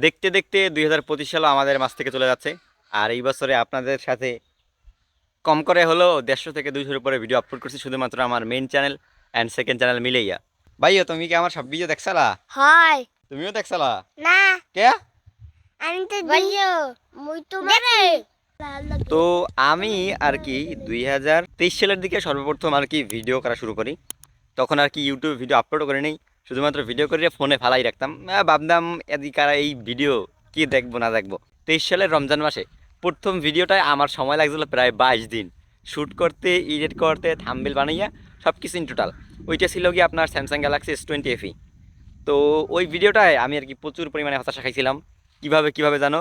দেখতে দেখতে 2025 সালও আমাদের মাছ থেকে চলে যাচ্ছে। আর এই বছরে আপনাদের সাথে কম করে হলেও 150 থেকে 200-এর উপরে ভিডিও আপলোড করছি, শুধুমাত্র আমার main channel and second channel মিলেইয়া। ভাইও তুমি কি আমার সব ভিডিও দেখছালা? হয় তুমিও দেখছালা? না, কে? আমি তো ভাইও মুই তোমারে তো আমি আর কি 2023 সালের দিকে সর্বপ্রথম আর কি ভিডিও করা শুরু করি। তখন আর কি ইউটিউবে ভিডিও আপলোড করে নেই, শুধুমাত্র ভিডিও করে ফোনে ফালাই রাখতাম। ভাবতাম এদিকার এই ভিডিও কি দেখবো না দেখবো। 23 সালের রমজান মাসে প্রথম ভিডিওটায় আমার সময় লাগছিল প্রায় 22 দিন শ্যুট করতে, এডিট করতে, থাম্বনেল বানাইয়া সব কিছু ইন টোটাল। ওইটা ছিল কি আপনার স্যামসাং গ্যালাক্সি S20 FE। তো ওই ভিডিওটায় আমি আর কি প্রচুর পরিমাণে হতাশা খাইছিলাম। কীভাবে জানো,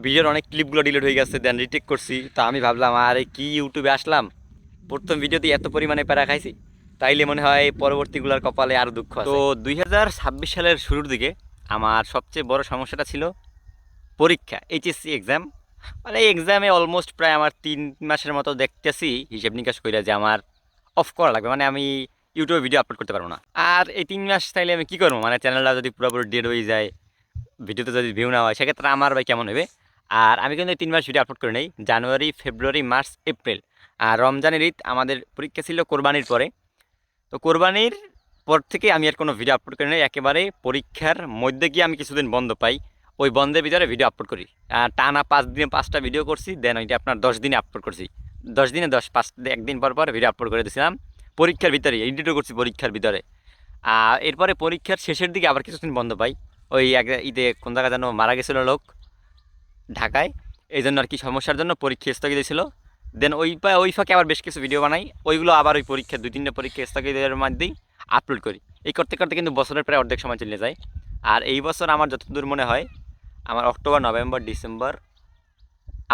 ভিডিওর অনেক ক্লিপগুলো ডিলিট হয়ে গেছে, দেন রিটেক করছি। তো আমি ভাবলাম আরে কি ইউটিউবে আসলাম, প্রথম ভিডিওতে এত পরিমাণে প্যারা খাইছি, তাইলে মনে হয় পরবর্তীগুলোর কপালে আরও দুঃখ আছে। তো 2026 সালের শুরুর দিকে আমার সবচেয়ে বড় সমস্যাটা ছিল পরীক্ষা, এইচএসসি এক্সাম। মানে এই এক্সামে অলমোস্ট প্রায় আমার 3 মাসের মতো দেখতেছি হিসেব নিকাশ করে যে আমার অফ করা লাগবে, মানে আমি ইউটিউবে ভিডিও আপলোড করতে পারবো না। আর এই 3 মাস তাইলে আমি কী করবো, মানে চ্যানেলটা যদি পুরোপুরি ডেড হয়ে যায়, ভিডিওতে যদি ভিউ না হয়, সেক্ষেত্রে আমার ভাই কেমন হবে। আর আমি কিন্তু এই 3 মাস ভিডিও আপলোড করে নেই, জানুয়ারি, ফেব্রুয়ারি, মার্চ, এপ্রিল। আর রমজানের ঈদ আমাদের পরীক্ষা ছিল কোরবানির পরে। তো কোরবানির পর থেকে আমি আর কোনো ভিডিও আপলোড করি নাই, একেবারে পরীক্ষার মধ্যে গিয়ে আমি কিছুদিন বন্ধ পাই, ওই বন্ধের ভিতরে ভিডিও আপলোড করি। আর টানা 5 দিনে 5টা ভিডিও করছি, দেন ওইটা আপনার 10 দিনে আপলোড করছি। 10 দিনে 5 একদিন পর পর ভিডিও আপলোড করে দিয়েছিলাম পরীক্ষার ভিতরে, এডিটও করছি পরীক্ষার ভিতরে। আর এরপরে পরীক্ষার শেষের দিকে আবার কিছুদিন বন্ধ পাই, ওই এক ঈদে কোন জায়গায় যেন মারা গেছিলো লোক ঢাকায়, এই জন্য আর কি সমস্যার জন্য পরীক্ষা স্থগিত ছিল। দেন ওই ফাঁকে আবার বেশ কিছু ভিডিও বানাই, ওইগুলো আবার ওই পরীক্ষা 2-3টা পরীক্ষা স্থগিতের মধ্যেই আপলোড করি। এই করতে করতে কিন্তু বছরের প্রায় অর্ধেক সময় চলে যায়। আর এই বছর আমার যতদূর মনে হয়, আমার অক্টোবর, নভেম্বর, ডিসেম্বর,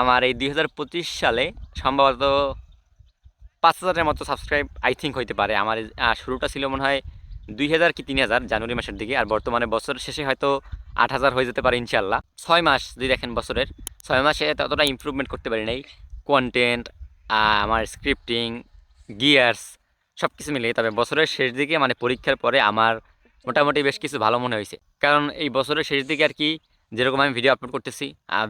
আমার এই 2025 সালে সম্ভবত 5,000-এর মতো সাবস্ক্রাইব আই থিঙ্ক হইতে পারে। আমার শুরুটা ছিল মনে হয় 2,000 কি 3,000 জানুয়ারি মাসের দিকে, আর বর্তমানে বছর শেষে হয়তো 8,000 হয়ে যেতে পারে ইনশাল্লাহ। 6 মাস যদি দেখেন বছরের, 6 মাসে ততটা ইমপ্রুভমেন্ট করতে পারি নাই। কন্টেন্ট, আমার স্ক্রিপ্টিং, গিয়ার্স সব কিছু মিলিয়ে। তবে বছরের শেষ দিকে মানে পরীক্ষার পরে আমার মোটামুটি বেশ কিছু ভালো মনে হয়েছে, কারণ এই বছরের শেষ দিকে আর কি যেরকম আমি ভিডিও আপলোড করতেছি,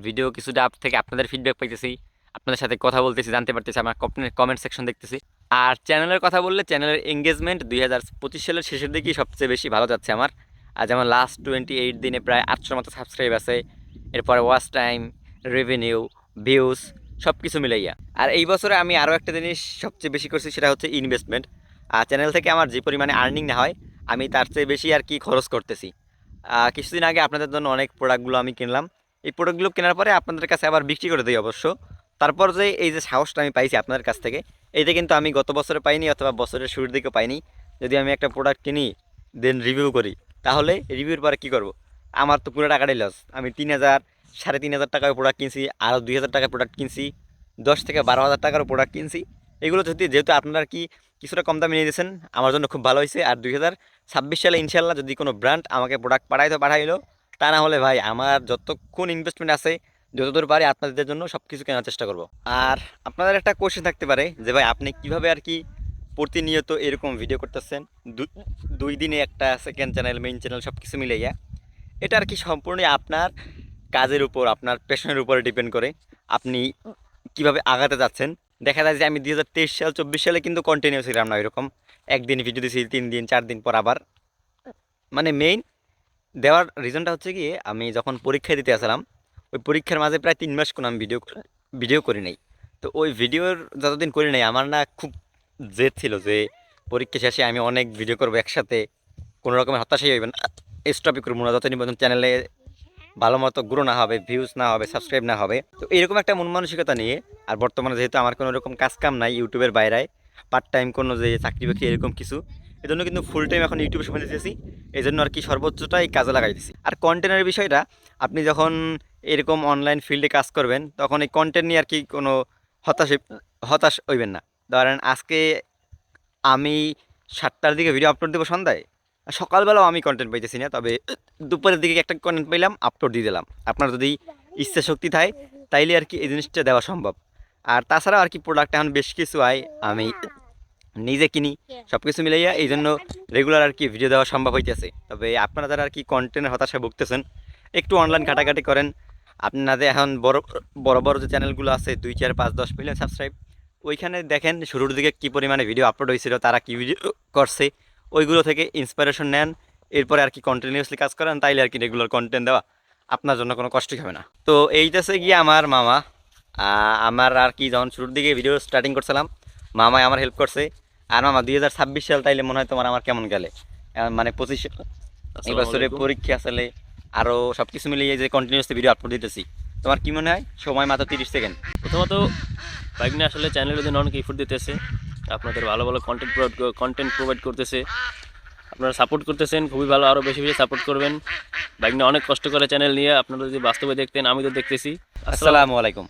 ভিডিও কিছুটা থেকে আপনাদের ফিডব্যাক পাইতেছি, আপনাদের সাথে কথা বলতেছি, জানতে পারতেছি, আমার কমেন্ট সেকশন দেখতেছি। আর চ্যানেলের কথা বললে চ্যানেলের এঙ্গেজমেন্ট 2025 সালের শেষের দিকেই সবচেয়ে বেশি ভালো যাচ্ছে আমার। আর যেমন লাস্ট 28 দিনে প্রায় 800 মতো সাবস্ক্রাইব আছে। এরপরে ওয়াচ টাইম, রেভিনিউ, ভিউজ সব কিছু মিলাইয়া। আর এই বছরে আমি আরও একটা জিনিস সবচেয়ে বেশি করছি, সেটা হচ্ছে ইনভেস্টমেন্ট। আর চ্যানেল থেকে আমার যে পরিমাণে আর্নিং না হয়, আমি তার চেয়ে বেশি আর কি খরচ করতেছি। কিছুদিন আগে আপনাদের জন্য অনেক প্রোডাক্টগুলো আমি কিনলাম। এই প্রোডাক্টগুলো কেনার পরে আপনাদের কাছে আবার বিক্রি করে দিই অবশ্য। তারপর যে এই যে সাহসটা আমি পাইছি আপনাদের কাছ থেকে, এইটা কিন্তু আমি গত বছরে পাইনি, অথবা বছরের শুরুর দিকে পাইনি। যদি আমি একটা প্রোডাক্ট কিনি, দেন রিভিউ করি, তাহলে রিভিউর পরে কী করব, আমার তো পুরো টাকাটাই লস। আমি 3,000, 3,500 টাকার প্রোডাক্ট কিনছি, আরও 2,000 টাকার প্রোডাক্ট কিনছি, 10 থেকে 12 হাজার টাকারও প্রোডাক্ট কিনছি। এগুলো যেহেতু আপনারা কি কিছুটা কম দামে নিয়ে দিয়েছেন, আমার জন্য খুব ভালো হয়েছে। আর 2026 সালে ইনশাল্লাহ যদি কোনো ব্র্যান্ড আমাকে প্রোডাক্ট পাঠাইলো, তা না হলে ভাই আমার যতক্ষণ ইনভেস্টমেন্ট আছে, যতদূর পারি আপনাদের জন্য সব কিছু কেনার চেষ্টা করব। আর আপনাদের একটা কোয়েশ্চেন থাকতে পারে যে ভাই আপনি কিভাবে আর কি প্রতিনিয়ত এরকম ভিডিও করতেছেন, 2 দিনে একটা সেকেন্ড চ্যানেল, মেইন চ্যানেল সব কিছু মিলাইয়া। এটা আর কি সম্পূর্ণই আপনার কাজের উপর, আপনার প্যাশনের উপরে ডিপেন্ড করে আপনি কিভাবে আগাতে যাচ্ছেন। দেখা যায় যে আমি 2023 সাল 24 সালে কিন্তু কন্টিনিউ ছিলাম না এরকম, একদিন ভিডিও দিয়েছি, 3 দিন 4 দিন পর আবার। মানে মেইন দেওয়ার রিজনটা হচ্ছে গিয়ে আমি যখন পরীক্ষা দিতে আসলাম, ওই পরীক্ষার মাঝে প্রায় 3 মাস কোনো আমি ভিডিও করি নাই। তো ওই ভিডিওর যতদিন করি নাই, আমার না খুব জেদ ছিল যে পরীক্ষা শেষে আমি অনেক ভিডিও করবো একসাথে, কোনো রকমের হতাশাই হইবে না, স্টপই করবো না যতদিন পর্যন্ত চ্যানেলে ভালো মতো গ্রো না হবে, ভিউজ না হবে, সাবস্ক্রাইব না হবে। তো এরকম একটা মন মানসিকতা নিয়ে, আর বর্তমানে যেহেতু আমার কোনো রকম কাজ কাম নাই ইউটিউবের বাইরে, পার্ট টাইম কোনো যে চাকরি বাকরি এরকম কিছু, এই জন্য কিন্তু ফুল টাইম এখন ইউটিউবে সময় দিতেছি। এই জন্য আর কি সর্বোচ্চটাই কাজে লাগাইতেছি। আর কন্টেন্টের বিষয়টা, আপনি যখন এরকম অনলাইন ফিল্ডে কাজ করবেন, তখন এই কন্টেন্ট নিয়ে আর কি কোনো হতাশ হতাশ হইবেন না। ধরেন আজকে আমি 7টার দিকে ভিডিও আপলোড দেবো সন্ধ্যায়, সকালবেলাও আমি কন্টেন্ট পাইতেছি না, তবে দুপুরের দিকে একটা কন্টেন্ট পাইলাম, আপলোড দিয়ে দিলাম। আপনার যদি ইচ্ছা শক্তি থাকে, তাইলে আর কি এই জিনিসটা দেওয়া সম্ভব। আর তাছাড়াও আর কি প্রোডাক্ট এখন বেশ কিছু হয়, আমি নিজে কিনি, সব কিছু মিলাইয়া এই জন্য রেগুলার আর কি ভিডিও দেওয়া সম্ভব হইতেছে। তবে আপনারা যারা আর কি কন্টেন্টের হতাশায় ভুগতেছেন, একটু অনলাইন ঘাটাঘাটি করেন। আপনাদের এখন বড় বড় বড় যে চ্যানেলগুলো আছে 2, 4, 5, 10 মিলিয়ন সাবস্ক্রাইব, ওইখানে দেখেন শুরুর দিকে কী পরিমাণে ভিডিও আপলোড হয়েছিল, তারা কী ভিডিও করছে, ওইগুলো থেকে ইন্সপিরেশন নেন। এরপরে আর কি কন্টিনিউয়াসলি কাজ করেন, তাইলে আর কি রেগুলার কন্টেন্ট দেওয়া আপনার জন্য কোনো কষ্টই হবে না। তো এইটাছে গিয়ে আমার মামা। আমার আর কি যখন শুরুর দিকে ভিডিও স্টার্টিং করছিলাম, মামাই আমার হেল্প করছে। আর মামা 2026 সাল তাইলে মনে হয় তোমার আমার কেমন গেলে, মানে 25 এই বছরে পরীক্ষা আসলে আরও সব কিছু মিলিয়ে যে কন্টিনিউয়াসলি ভিডিও আপলোড দিতেছি, তোমার কি মনে হয়? সময় মাত্র 30 সেকেন্ড। প্রথমত বাইক নিয়ে আসলে চ্যানেলের জন্য অনেক ইফোর্ট দিতেছে, আপনাদের ভালো ভালো কন্টেন্ট প্রোভাইড করতেছে, আপনারা সাপোর্ট করতেছেন, খুবই ভালো, আরও বেশি বেশি সাপোর্ট করবেন। বাইক নিয়ে অনেক কষ্ট করে চ্যানেল নিয়ে, আপনারা যদি বাস্তবে দেখতেন, আমি তো দেখতেছি। আসসালামু আলাইকুম।